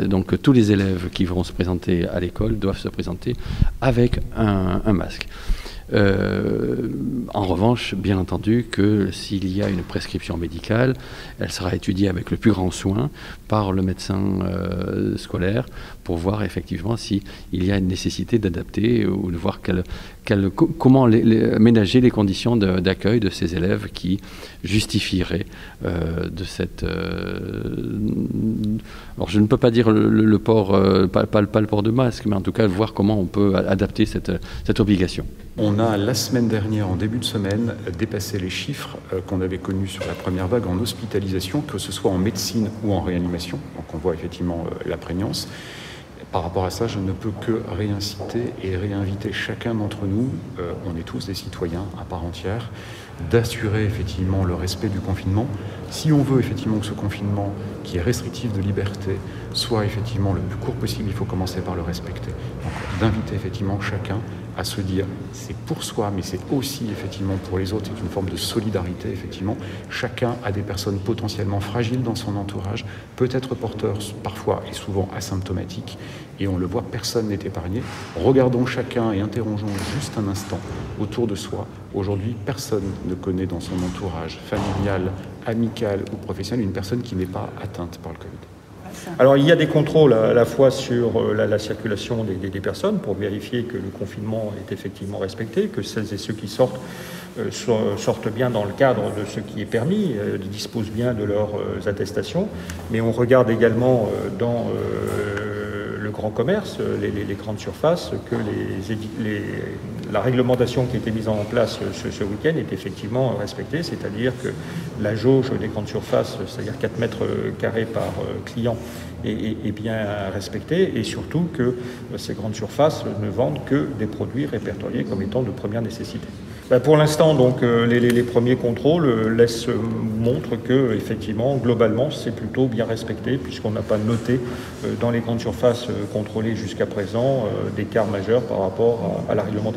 Donc tous les élèves qui vont se présenter à l'école doivent se présenter avec un masque. En revanche, bien entendu que s'il y a une prescription médicale, elle sera étudiée avec le plus grand soin par le médecin scolaire pour voir effectivement s'il y a une nécessité d'adapter ou de voir comment ménager les conditions d'accueil de ces élèves qui justifieraient de cette... alors je ne peux pas dire le port, pas le port de masque, mais en tout cas voir comment on peut adapter cette obligation. On a, la semaine dernière, en début de semaine, dépassé les chiffres qu'on avait connus sur la première vague en hospitalisation, que ce soit en médecine ou en réanimation. Donc on voit effectivement la prégnance. Par rapport à ça, je ne peux que réinciter et réinviter chacun d'entre nous, on est tous des citoyens à part entière, d'assurer effectivement le respect du confinement. Si on veut effectivement que ce confinement, qui est restrictif de liberté, soit effectivement le plus court possible, il faut commencer par le respecter. Donc d'inviter effectivement chacun à se dire, c'est pour soi, mais c'est aussi effectivement pour les autres, c'est une forme de solidarité effectivement. Chacun a des personnes potentiellement fragiles dans son entourage, peut-être porteurs parfois et souvent asymptomatiques, et on le voit, personne n'est épargné. Regardons chacun et interrogeons juste un instant autour de soi. Aujourd'hui, personne ne connaît dans son entourage familial, amical ou professionnel une personne qui n'est pas atteinte par le Covid. Alors il y a des contrôles à la fois sur la circulation des personnes pour vérifier que le confinement est effectivement respecté, que celles et ceux qui sortent bien dans le cadre de ce qui est permis, disposent bien de leurs attestations, mais on regarde également dans le grand commerce, les grandes surfaces, que la réglementation qui a été mise en place ce week-end est effectivement respectée, c'est-à-dire que la jauge des grandes surfaces, c'est-à-dire 4 mètres carrés par client, est bien respectée, et surtout que ces grandes surfaces ne vendent que des produits répertoriés comme étant de première nécessité. Pour l'instant, donc, les premiers contrôles montrent que, effectivement, globalement, c'est plutôt bien respecté, puisqu'on n'a pas noté dans les grandes surfaces contrôlées jusqu'à présent d'écart majeur par rapport à la réglementation.